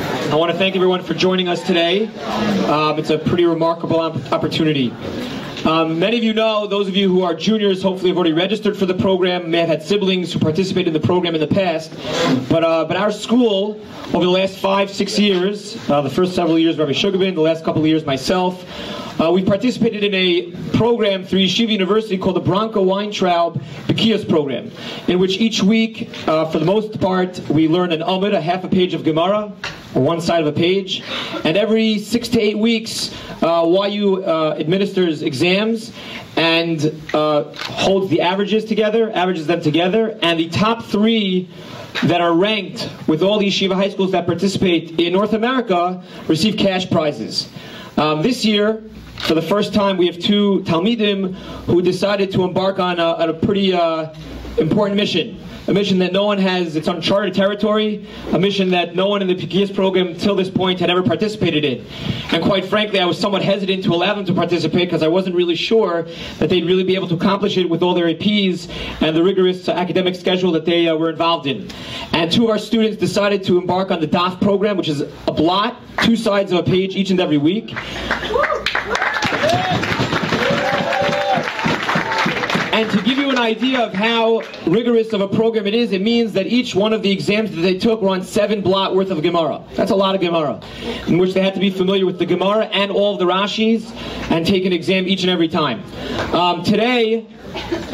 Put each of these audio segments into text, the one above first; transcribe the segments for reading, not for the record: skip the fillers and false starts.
I want to thank everyone for joining us today. It's a pretty remarkable opportunity. Many of you know, those of you who are juniors hopefully have already registered for the program, may have had siblings who participated in the program in the past. But our school, over the last 5-6 years, the first several years Rabbi Shugabin, the last couple of years myself, we participated in a program through Yeshiva University called the Weinberg Bekias program, in which each week, for the most part, we learn an Amud, a half a page of Gemara, or one side of a page, and every 6 to 8 weeks, YU administers exams and holds the averages them together, and the top 3 that are ranked with all the yeshiva high schools that participate in North America receive cash prizes. This year, for the first time, we have 2 Talmidim who decided to embark on a pretty important mission. A mission that no one has, it's uncharted territory, a mission that no one in the Bekias program till this point had ever participated in. And quite frankly, I was somewhat hesitant to allow them to participate because I wasn't really sure that they'd really be able to accomplish it with all their APs and the rigorous academic schedule that they were involved in. And 2 of our students decided to embark on the DAF program, which is a blot, 2 sides of a page each and every week. And to give you an idea of how rigorous of a program it is, it means that each one of the exams that they took were on 7 blot worth of Gemara. That's a lot of Gemara, in which they had to be familiar with the Gemara and all of the Rashis and take an exam each and every time. Today,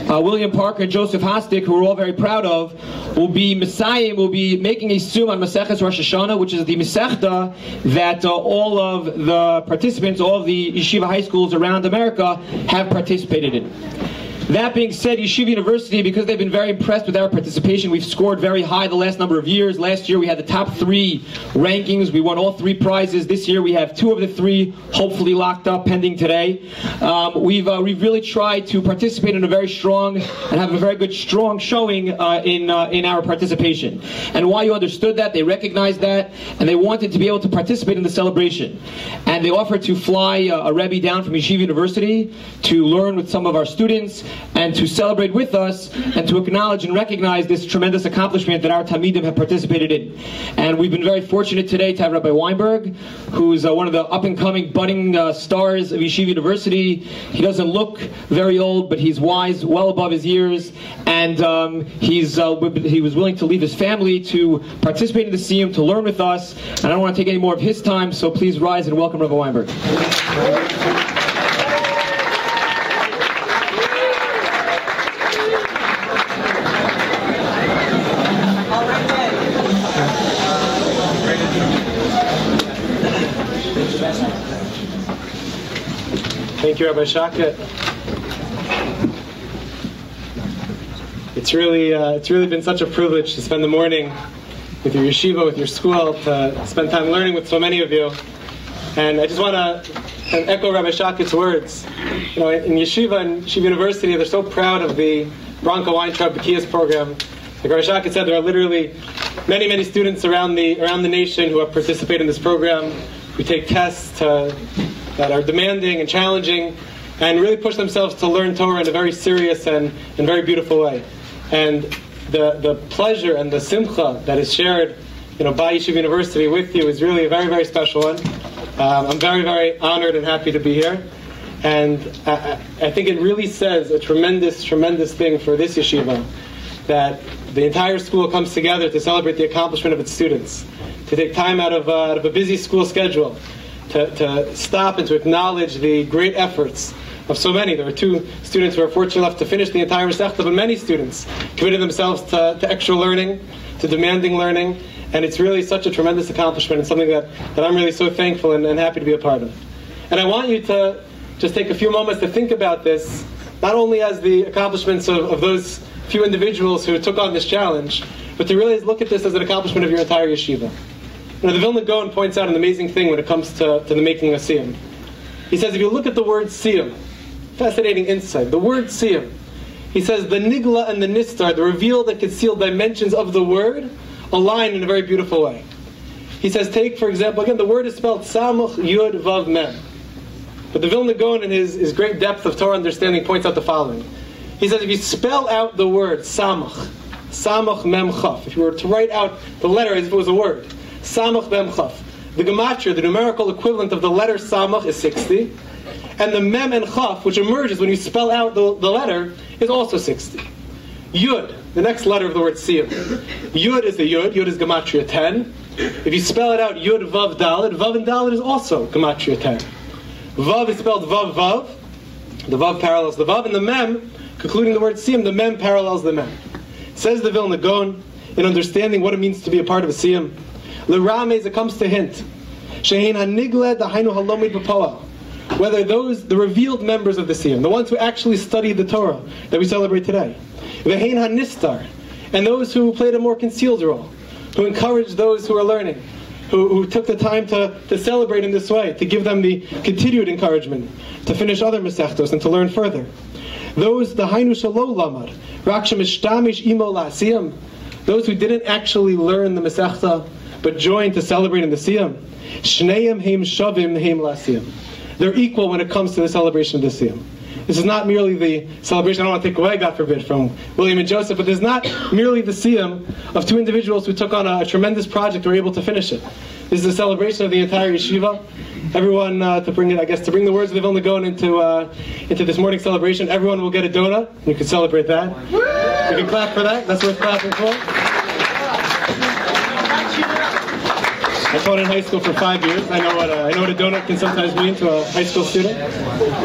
William Parker and Joseph Hostic, who we're all very proud of, will be making a sum on Maseches Rosh Hashanah, which is the Masechta that all of the participants, all of the yeshiva high schools around America have participated in. That being said, Yeshiva University, because they've been very impressed with our participation, we've scored very high the last number of years. Last year we had the top 3 rankings. We won all 3 prizes. This year we have 2 of the 3 hopefully locked up pending today. We've really tried to participate in a very strong and have a very good strong showing in our participation. And YU understood that, they recognized that, and they wanted to be able to participate in the celebration. And they offered to fly a Rabbi down from Yeshiva University to learn with some of our students and to celebrate with us and to acknowledge and recognize this tremendous accomplishment that our Talmidim have participated in. And we've been very fortunate today to have Rabbi Weinberg, who's one of the up-and-coming budding stars of Yeshiva University. He doesn't look very old, but he's wise, well above his years, and he was willing to leave his family to participate in the Siyum, to learn with us. And I don't want to take any more of his time, so please rise and welcome Rabbi Weinberg. Thank you, Rabbi Shaka. It's really been such a privilege to spend the morning with your yeshiva, with your school, to spend time learning with so many of you. And I just want to echo Rabbi Shaka's words. You know, in yeshiva and Yeshiva University, they're so proud of the Weinberg Bekias program. Like Rabbi Shaka said, there are literally many, many students around the nation who have participated in this program. We take tests that are demanding and challenging, and really push themselves to learn Torah in a very serious and very beautiful way. And the pleasure and the simcha that is shared, by Yeshiva University with you is really a very, very special one. I'm very, very honored and happy to be here. And I think it really says a tremendous, tremendous thing for this yeshiva, that the entire school comes together to celebrate the accomplishment of its students, to take time out of a busy school schedule, to stop and to acknowledge the great efforts of so many. There were 2 students who were fortunate enough to finish the entire Masechta, but many students committed themselves to extra learning, to demanding learning, and it's really such a tremendous accomplishment and something that I'm really so thankful and happy to be a part of. And I want you to just take a few moments to think about this, not only as the accomplishments of those few individuals who took on this challenge, but to really look at this as an accomplishment of your entire yeshiva. The Vilna Gaon points out an amazing thing when it comes to the making of Siyum. He says, if you look at the word Siyum, fascinating insight, the word Siyum, he says the Nigla and the Nistar, the revealed and concealed dimensions of the word, align in a very beautiful way. He says, take, for example, again, the word is spelled Samuch Yud Vav Mem. But the Vilna Gaon, in his great depth of Torah understanding, points out the following. He says, if you spell out the word Samach Mem Chaf, if you were to write out the letter as if it was a word, Samach Mem Chaf. The gematria, the numerical equivalent of the letter Samach, is 60. And the Mem and Chaf, which emerges when you spell out the letter, is also 60. Yud, the next letter of the word Siyam. Yud is the Yud. Yud is gematria 10. If you spell it out, Yud, Vav, Dalet, Vav and Dalet is also gematria 10. Vav is spelled Vav, Vav. The Vav parallels the Vav. And the Mem, concluding the word Siyam, the Mem parallels the Mem. Says the Vilna Gaon, in understanding what it means to be a part of a Siyam, L'Ramez, it comes to hint, Shehin HaNigled, Dahainu HaLomid B'Poel, whether the revealed members of the Siyam, the ones who actually studied the Torah that we celebrate today, V'Hein HaNistar, and those who played a more concealed role, who encouraged those who are learning, who took the time to celebrate in this way, to give them the continued encouragement, to finish other Masechtos and to learn further. Those, the Hainu Shalo Lamad, Raksha Mishtamish Imo La'asiyam, those who didn't actually learn the Masechta, but joined to celebrate in the Siyam, Shneim Heim Shavim Heim La'asiyam. They're equal when it comes to the celebration of the Siyam. This is not merely the celebration, I don't want to take away, God forbid, from William and Joseph, but this is not merely the Siyam of two individuals who took on a tremendous project and were able to finish it. This is a celebration of the entire yeshiva. Everyone, to bring the words of the Vilna Gaon into this morning's celebration, everyone will get a donut. You can celebrate that. You can clap for that. That's worth clapping for. I taught in high school for 5 years. I know what a donut can sometimes mean to a high school student.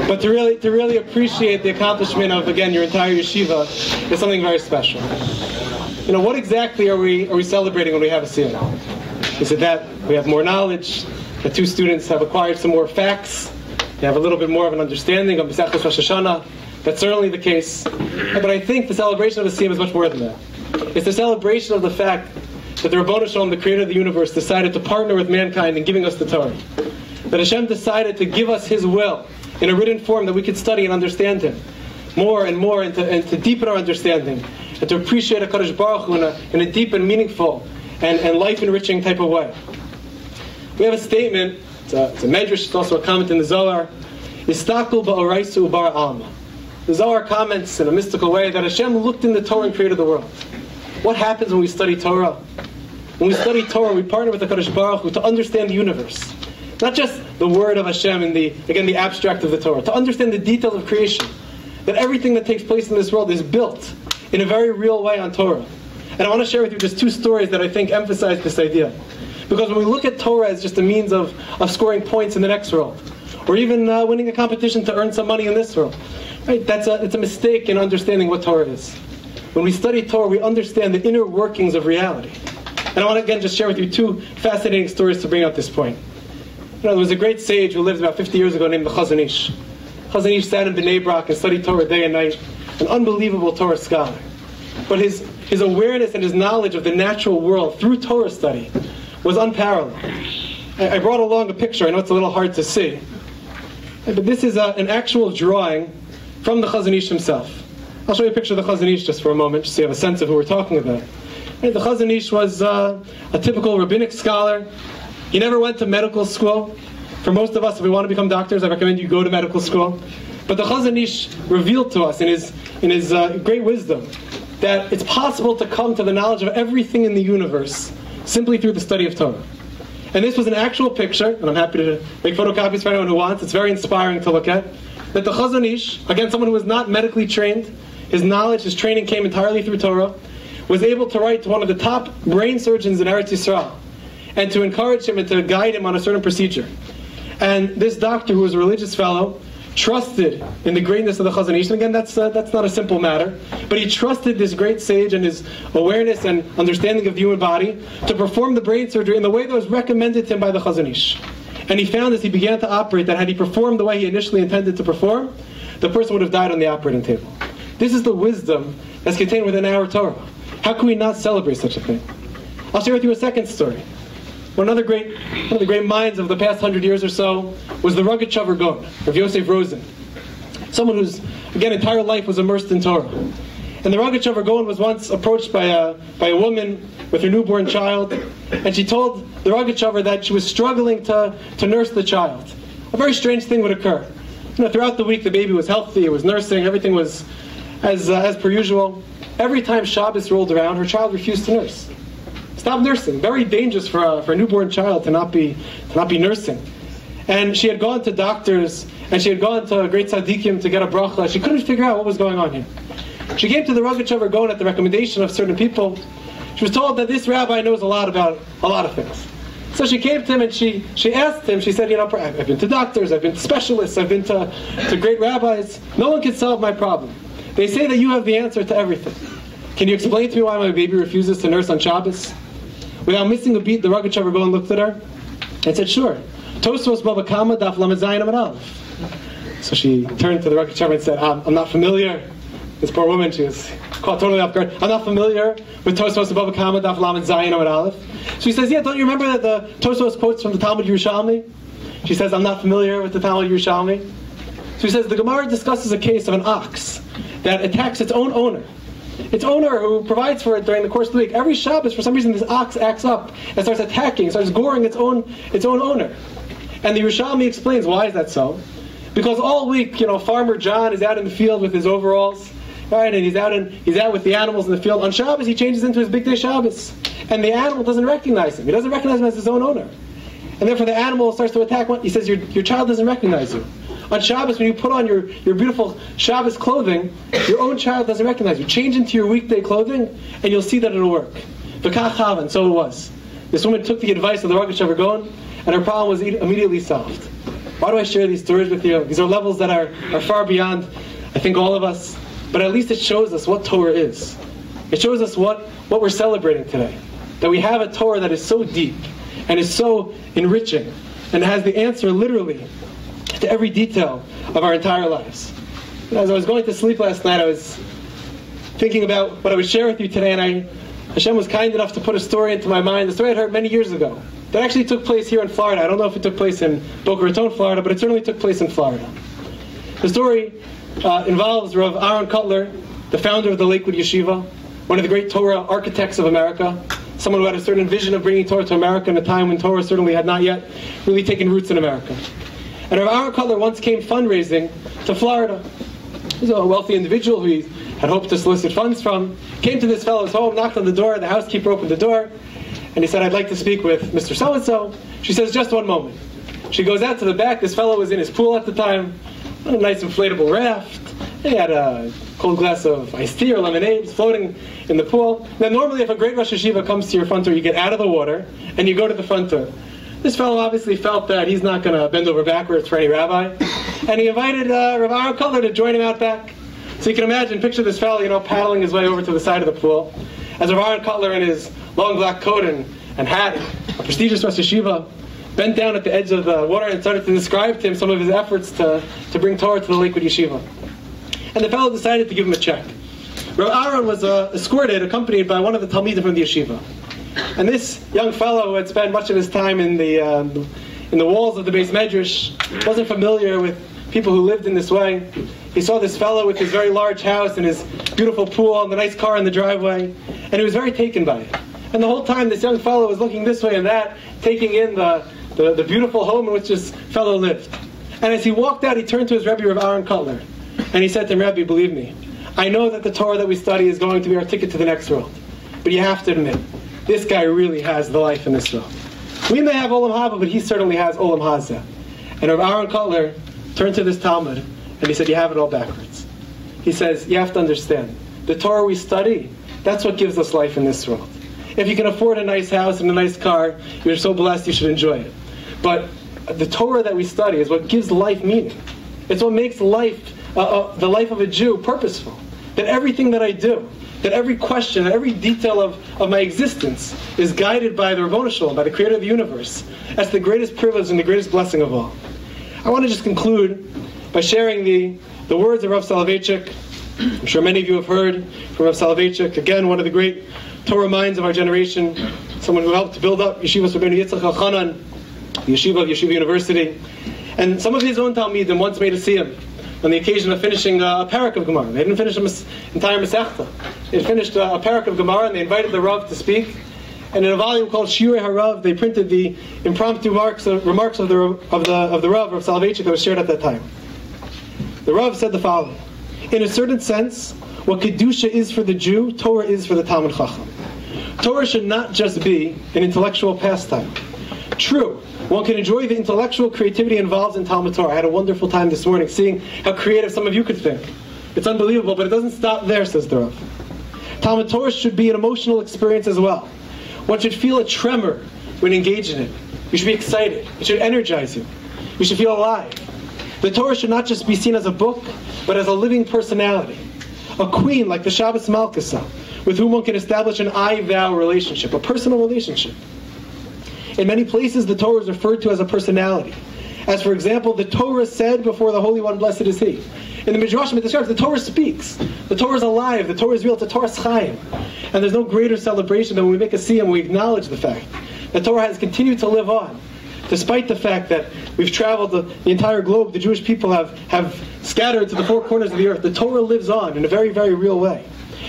But to really appreciate the accomplishment of, again, your entire yeshiva is something very special. You know, what exactly are we celebrating when we have a siyum? Is it that we have more knowledge, that two students have acquired some more facts, they have a little bit more of an understanding of Masechtas Rosh Hashanah? That's certainly the case. But I think the celebration of a siyum is much more than that. It's the celebration of the fact that the Rabbanu Shalom, the creator of the universe, decided to partner with mankind in giving us the Torah. That Hashem decided to give us His will in a written form that we could study and understand Him more and more, and to deepen our understanding, and to appreciate HaKadosh Baruch Hu in a deep and meaningful and life-enriching type of way. We have a statement, it's a medrash, it's also a comment in the Zohar, Istakul ba'oraisu bara alma. The Zohar comments in a mystical way that Hashem looked in the Torah and created the world. What happens when we study Torah? When we study Torah, we partner with the HaKadosh Baruch Hu to understand the universe. Not just the word of Hashem and the abstract of the Torah. To understand the details of creation. That everything that takes place in this world is built in a very real way on Torah. And I want to share with you just two stories that I think emphasize this idea. Because when we look at Torah as just a means of scoring points in the next world, or even winning a competition to earn some money in this world, right? It's a mistake in understanding what Torah is. When we study Torah, we understand the inner workings of reality. And I want to again just share with you two fascinating stories to bring out this point. You know, there was a great sage who lived about 50 years ago named the Chazon Ish. Chazon Ish sat in Bnei Brak and studied Torah day and night, an unbelievable Torah scholar. But his awareness and his knowledge of the natural world through Torah study was unparalleled. I brought along a picture. I know it's a little hard to see. But this is an actual drawing from the Chazon Ish himself. I'll show you a picture of the Chazon Ish just for a moment, just so you have a sense of who we're talking about. The Chazon Ish was a typical rabbinic scholar. He never went to medical school. For most of us, if we want to become doctors, I recommend you go to medical school. But the Chazon Ish revealed to us in his great wisdom that it's possible to come to the knowledge of everything in the universe simply through the study of Torah. And this was an actual picture, and I'm happy to make photocopies for anyone who wants. It's very inspiring to look at. That the Chazon Ish, again, someone who was not medically trained, his knowledge, his training came entirely through Torah, was able to write to one of the top brain surgeons in Eretz Yisrael, and to encourage him and to guide him on a certain procedure. And this doctor, who was a religious fellow, trusted in the greatness of the Chazon Ish. And again, that's not a simple matter, but he trusted this great sage and his awareness and understanding of the human body to perform the brain surgery in the way that was recommended to him by the Chazon Ish. And he found as he began to operate that had he performed the way he initially intended to perform, the person would have died on the operating table. This is the wisdom that's contained within our Torah. How can we not celebrate such a thing? I'll share with you a second story. One of the great minds of the past 100 years or so was the Rogatchover Gaon, of Yosef Rosen. Someone whose, again, entire life was immersed in Torah. And the Rogatchover Gaon was once approached by a woman with her newborn child, and she told the Rogatchover that she was struggling to nurse the child. A very strange thing would occur. You know, throughout the week, the baby was healthy, it was nursing, everything was as per usual. Every time Shabbos rolled around, her child refused to nurse. Stop nursing. Very dangerous for a newborn child to not be nursing. And she had gone to doctors, and she had gone to great tzaddikim to get a bracha. She couldn't figure out what was going on here. She came to the Rogatchover Gaon at the recommendation of certain people. She was told that this rabbi knows a lot about a lot of things. So she came to him and she asked him, she said, I've been to doctors, I've been to specialists, I've been to great rabbis. No one can solve my problem. They say that you have the answer to everything. Can you explain to me why my baby refuses to nurse on Shabbos? Without missing a beat, the Rogatchover Gaon looked at her and said, sure. Tosfos Bava Kama Daf Lamed Zayin Amud Aleph. So she turned to the Rogatchover and said, I'm not familiar. This poor woman, she was caught totally off guard. I'm not familiar with Tosfos Bava Kama Daf Lamed Zayin Amud Aleph. So he says, yeah, don't you remember that the Tosfos quotes from the Talmud Yerushalmi? She says, I'm not familiar with the Talmud Yerushalmi. So he says, the Gemara discusses a case of an ox that attacks its own owner. Its owner who provides for it during the course of the week. Every Shabbos, for some reason, this ox acts up and starts attacking, starts goring its own owner. And the Yerushalmi explains, why is that so? Because all week, Farmer John is out in the field with his overalls, right, and he's out with the animals in the field. On Shabbos, he changes into his big day Shabbos, and the animal doesn't recognize him. He doesn't recognize him as his own owner, and therefore the animal starts to attack. He says, your child doesn't recognize you. On Shabbos, when you put on your beautiful Shabbos clothing, your own child doesn't recognize you. Change into your weekday clothing, and you'll see that it'll work. And so it was. This woman took the advice of the Rogatchover Gaon, and her problem was immediately solved. Why do I share these stories with you? These are levels that are far beyond, I think, all of us. But at least it shows us what Torah is. It shows us what we're celebrating today. That we have a Torah that is so deep, and is so enriching, and has the answer literally to every detail of our entire lives. And as I was going to sleep last night, I was thinking about what I would share with you today, and Hashem was kind enough to put a story into my mind, a story I'd heard many years ago, that actually took place here in Florida. I don't know if it took place in Boca Raton, Florida, but it certainly took place in Florida. The story involves Rav Aaron Cutler, the founder of the Lakewood Yeshiva, one of the great Torah architects of America, someone who had a certain vision of bringing Torah to America in a time when Torah certainly had not yet really taken roots in America. And Rav Aaron Cutler once came fundraising to Florida. He's a wealthy individual who he had hoped to solicit funds from. Came to this fellow's home, knocked on the door, the housekeeper opened the door, and he said, I'd like to speak with Mr. So-and-so. She says, just one moment. She goes out to the back. This fellow was in his pool at the time, a nice inflatable raft. He had a cold glass of iced tea or lemonade floating in the pool. Now normally if a great Rosh Yeshiva comes to your front door, you get out of the water and you go to the front door. This fellow obviously felt that he's not going to bend over backwards for any rabbi, and he invited Rav Aaron Cutler to join him out back. So you can imagine, picture this fellow, paddling his way over to the side of the pool, as Rav Aaron Cutler in his long black coat and hat, a prestigious Rosh Yeshiva, bent down at the edge of the water and started to describe to him some of his efforts to bring Torah to the Lakewood Yeshiva. And the fellow decided to give him a check. Rav Aaron was escorted, accompanied by one of the Talmidim from the Yeshiva. And this young fellow who had spent much of his time in the walls of the Beis Medrash wasn't familiar with people who lived in this way. He saw this fellow with his very large house and his beautiful pool and the nice car in the driveway, and he was very taken by it. And the whole time this young fellow was looking this way and that, taking in the beautiful home in which this fellow lived. And as he walked out, he turned to his Rabbi, Rav Aaron Cutler, and he said to him, Rabbi, believe me, I know that the Torah that we study is going to be our ticket to the next world. But you have to admit, this guy really has the life in this world. We may have Olam Haba, but he certainly has Olam Hazeh. And Rav Aaron Cutler turned to this Talmud, and he said, you have it all backwards. He says, you have to understand, the Torah we study, that's what gives us life in this world. If you can afford a nice house and a nice car, you're so blessed you should enjoy it. But the Torah that we study is what gives life meaning. It's what makes life, the life of a Jew, purposeful. That everything that I do, that every question, that every detail of my existence is guided by the Ribono Shel Olam, by the Creator of the universe. That's the greatest privilege and the greatest blessing of all. I want to just conclude by sharing the words of Rav Soloveitchik. I'm sure many of you have heard from Rav Soloveitchik, again, one of the great Torah minds of our generation, someone who helped to build up Yeshivas Rabbeinu Yitzchak Elchanan, the Yeshiva of Yeshiva University. And some of his own Talmidim once made a siyum on the occasion of finishing a parak of Gemara. They didn't finish an entire Masechta. They finished a parak of Gemara, and they invited the Rav to speak. And in a volume called Shiurei HaRav, they printed the impromptu remarks of the Rav, Rav Soloveitchik, that was shared at that time. The Rav said the following: in a certain sense, what Kedusha is for the Jew, Torah is for the Talmid Chacham. Torah should not just be an intellectual pastime. True, one can enjoy the intellectual creativity involved in Talmud Torah. I had a wonderful time this morning seeing how creative some of you could think. It's unbelievable, but it doesn't stop there, says the Rav. Talmud Torah should be an emotional experience as well. One should feel a tremor when engaged in it. You should be excited. It should energize you. You should feel alive. The Torah should not just be seen as a book, but as a living personality. A queen like the Shabbos Malkasa, with whom one can establish an I-thou relationship, a personal relationship. In many places, the Torah is referred to as a personality. As for example, the Torah said before the Holy One, blessed is He. In the Midrashim, it describes the Torah speaks. The Torah is alive. The Torah is real. It's a Torah Chaim. And there's no greater celebration than when we make a siyum and we acknowledge the fact that Torah has continued to live on. Despite the fact that we've traveled the entire globe, the Jewish people have scattered to the four corners of the earth, the Torah lives on in a very, very real way.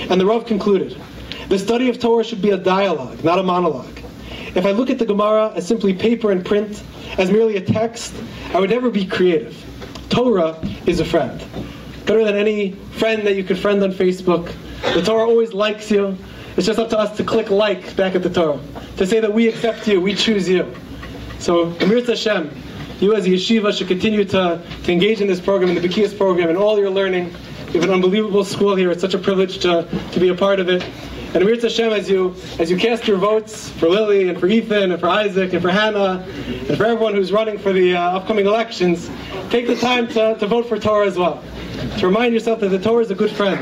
And the Rav concluded, the study of Torah should be a dialogue, not a monologue. If I look at the Gemara as simply paper and print, as merely a text, I would never be creative. Torah is a friend. Better than any friend that you could friend on Facebook. The Torah always likes you. It's just up to us to click like back at the Torah. To say that we accept you, we choose you. So, Amir Hashem, you as a yeshiva should continue to engage in this program, in the B'kiyas program, and all your learning. You have an unbelievable school here. It's such a privilege to be a part of it. And Amir Hashem, as you cast your votes for Lily and for Ethan and for Isaac and for Hannah and for everyone who's running for the upcoming elections, take the time to vote for Torah as well. To remind yourself that the Torah is a good friend.